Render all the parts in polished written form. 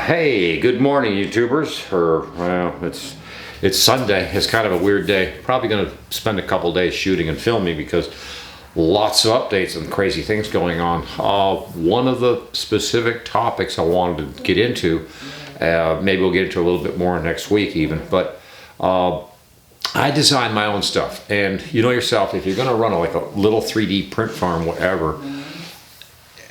Hey, good morning, YouTubers. It's Sunday. It's kind of a weird day. Probably going to spend a couple days shooting and filming because lots of updates and crazy things going on. One of the specific topics I wanted to get into, maybe we'll get into a little bit more next week even, but I design my own stuff. And you know yourself, if you're going to run like a little 3D print farm, whatever,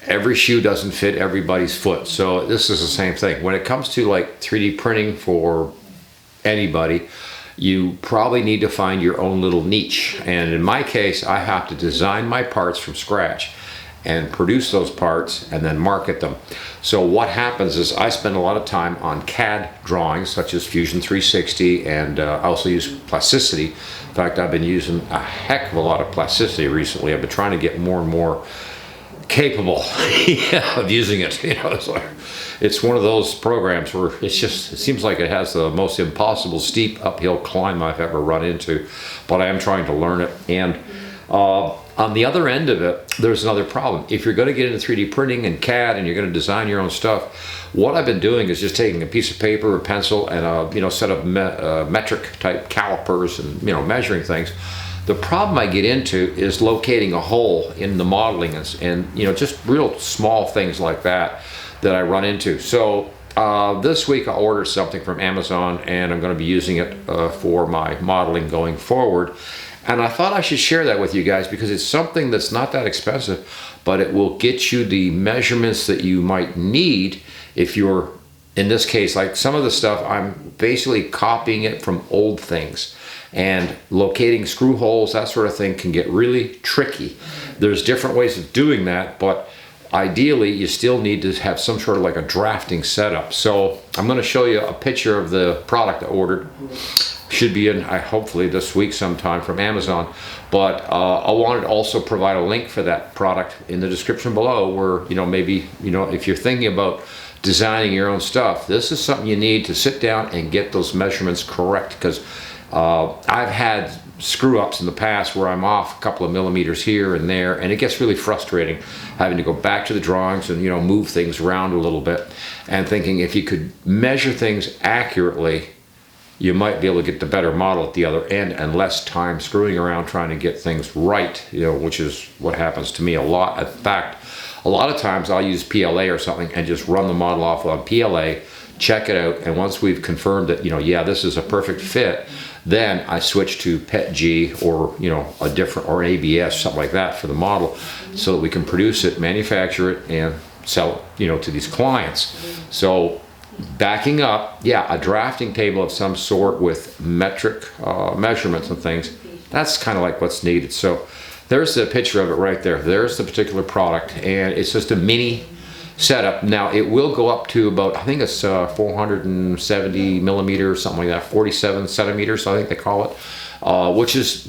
every shoe doesn't fit everybody's foot. So this is the same thing. When it comes to like 3D printing for anybody, you probably need to find your own little niche. And in my case, I have to design my parts from scratch and produce those parts and then market them. So what happens is I spend a lot of time on CAD drawings such as Fusion 360, and I also use plasticity. In fact, I've been using a heck of a lot of plasticity recently. I've been trying to get more and more capable of using it. You know, it's one of those programs where it seems like it has the most impossible steep uphill climb I've ever run into, but I am trying to learn it. And on the other end of it, there's another problem. If you're going to get into 3D printing and CAD and you're going to design your own stuff, what I've been doing is just taking a piece of paper or pencil and a set of metric type calipers and measuring things. The problem I get into is locating a hole in the modeling and just real small things like that I run into. So this week I ordered something from Amazon and I'm going to be using it for my modeling going forward. And I thought I should share that with you guys because it's something that's not that expensive, but it will get you the measurements that you might need if you're, in this case, like some of the stuff, I'm basically copying it from old things. And locating screw holes, that sort of thing, can get really tricky. There's different ways of doing that, but ideally you still need to have some sort of like a drafting setup. So I'm going to show you a picture of the product I ordered. Should be in hopefully this week sometime from Amazon, but I wanted to also provide a link for that product in the description below where maybe if you're thinking about designing your own stuff, this is something you need to sit down and get those measurements correct, because I've had screw ups in the past where I'm off a couple of millimeters here and there, and it gets really frustrating having to go back to the drawings and move things around a little bit, and thinking if you could measure things accurately, you might be able to get the better model at the other end and less time screwing around trying to get things right, which is what happens to me a lot. In fact, a lot of times I'll use PLA or something and just run the model off on PLA, check it out, and once we've confirmed that yeah, this is a perfect fit, then I switch to PETG or a different, or an ABS, something like that for the model, so that we can produce it, manufacture it, and sell it to these clients. So backing up, yeah, a drafting table of some sort with metric measurements and things, that's kind of like what's needed. So there's the picture of it right there. There's the particular product, and it's just a mini setup. Now it will go up to about, I think it's 470 millimeters, something like that, 47 centimeters, I think they call it, which is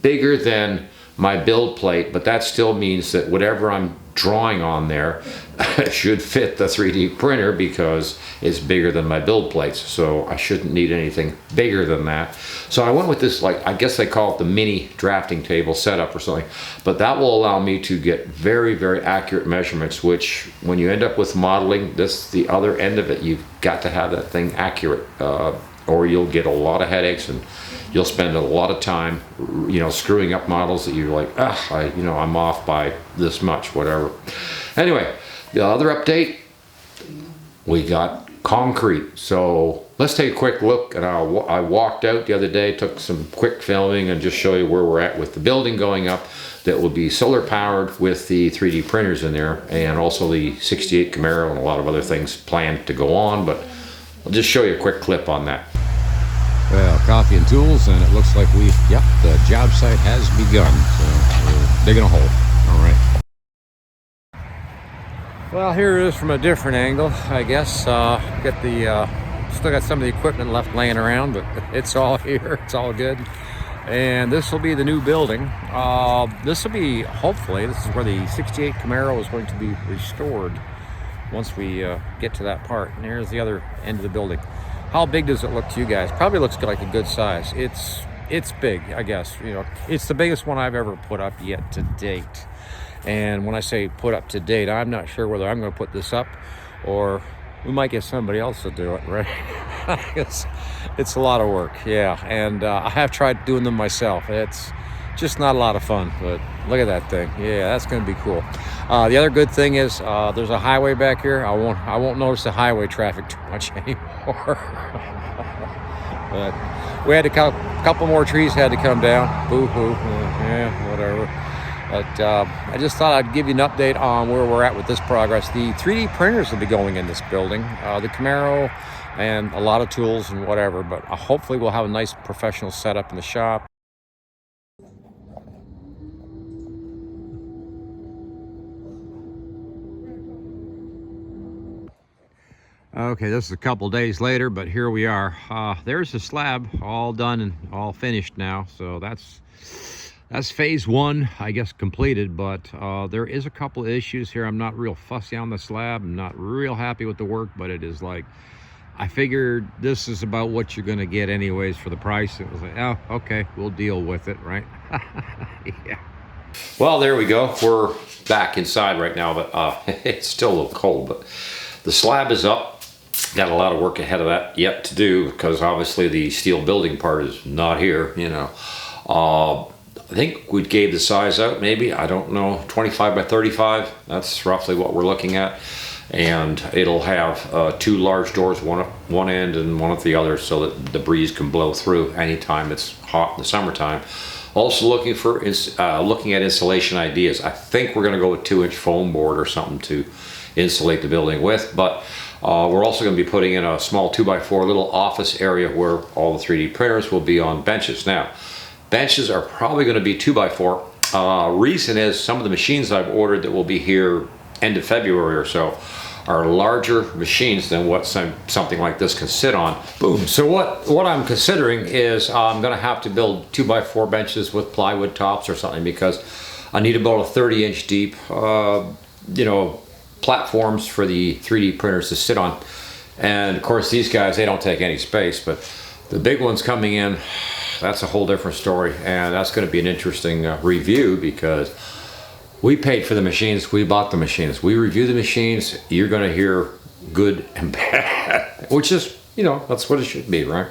bigger than my build plate, but that still means that whatever I'm drawing on there should fit the 3D printer because it's bigger than my build plates. So I shouldn't need anything bigger than that. So I went with this, like, I guess they call it the mini drafting table setup or something, but that will allow me to get very, very accurate measurements, which when you end up with modeling, the other end of it, you've got to have that thing accurate, or you'll get a lot of headaches and you'll spend a lot of time, screwing up models that you're like, I'm off by this much, whatever. Anyway, the other update, we got concrete. So let's take a quick look. And I walked out the other day, took some quick filming, and just show you where we're at with the building going up that will be solar powered with the 3D printers in there, and also the 68 Camaro and a lot of other things planned to go on, but I'll just show you a quick clip on that. Well, coffee and tools, and it looks like the job site has begun. So we're digging a hole. All right. Well, here it is from a different angle, I guess. Still got some of the equipment left laying around, but it's all here. It's all good. And this will be the new building. This will be, hopefully, this is where the 68 Camaro is going to be restored once we get to that part. And here's the other end of the building. How big does it look to you guys? Probably looks like a good size. It's big, I guess. It's the biggest one I've ever put up yet to date. And when I say put up to date, I'm not sure whether I'm going to put this up or we might get somebody else to do it, right? It's a lot of work, yeah. And I have tried doing them myself. It's just not a lot of fun, but look at that thing. Yeah, that's going to be cool. The other good thing is there's a highway back here. I won't notice the highway traffic too much anymore. But we had to cut a couple more trees had to come down. Boo-hoo. Yeah, whatever. But I just thought I'd give you an update on where we're at with this progress. The 3D printers will be going in this building, the Camaro, and a lot of tools and whatever. But hopefully we'll have a nice professional setup in the shop. Okay, this is a couple days later, but here we are. There's the slab all done and all finished now. So that's phase one, I guess, completed. But there is a couple of issues here. I'm not real fussy on the slab. I'm not real happy with the work, but it is like, I figured this is about what you're gonna get anyways for the price. It was like, oh, okay, we'll deal with it, right? Yeah. Well, there we go. We're back inside right now, but it's still a little cold, but the slab is up. Got a lot of work ahead of that yet to do, because obviously the steel building part is not here, you know. I think we gave the size out, maybe, I don't know, 25 by 35. That's roughly what we're looking at. And it'll have two large doors, one at one end and one at the other, so that the breeze can blow through anytime it's hot in the summertime. Also looking at insulation ideas. I think we're going to go with 2-inch foam board or something to insulate the building with, but we're also going to be putting in a small 2x4 little office area where all the 3D printers will be on benches. Now, benches are probably going to be 2x4. Reason is some of the machines I've ordered that will be here end of February or so are larger machines than what something like this can sit on. Boom. So what I'm considering is I'm going to have to build 2x4 benches with plywood tops or something, because I need about a 30-inch deep, you know, platforms for the 3D printers to sit on. And of course these guys, they don't take any space, but the big ones coming in, that's a whole different story. And that's going to be an interesting review, because we paid for the machines, we bought the machines, we review the machines. You're going to hear good and bad, which is, you know, that's what it should be, right?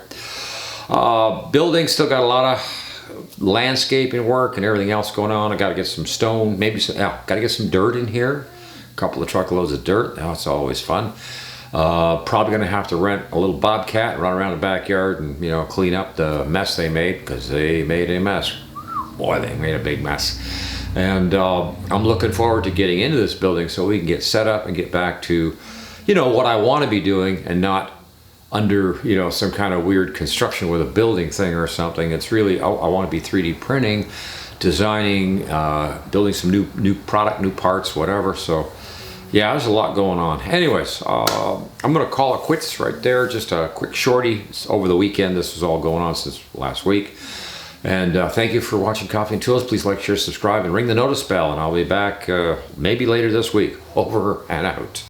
Building still got a lot of landscaping work and everything else going on. I got to get some stone, maybe some, got to get some dirt in here. Couple of truckloads of dirt. That's always fun. Probably gonna have to rent a little bobcat, run around the backyard and, you know, clean up the mess they made, because they made a mess. Boy, they made a big mess. And I'm looking forward to getting into this building so we can get set up and get back to, you know, what I want to be doing, and not under, you know, some kind of weird construction with a building thing or something. It's really, I want to be 3D printing, designing, building some new product, new parts, whatever. So yeah, there's a lot going on. Anyways, I'm gonna call it quits right there. Just a quick shorty. Over the weekend, this was all going on since last week. And thank you for watching Coffee and Tools. Please like, share, subscribe, and ring the notice bell. And I'll be back maybe later this week. Over and out.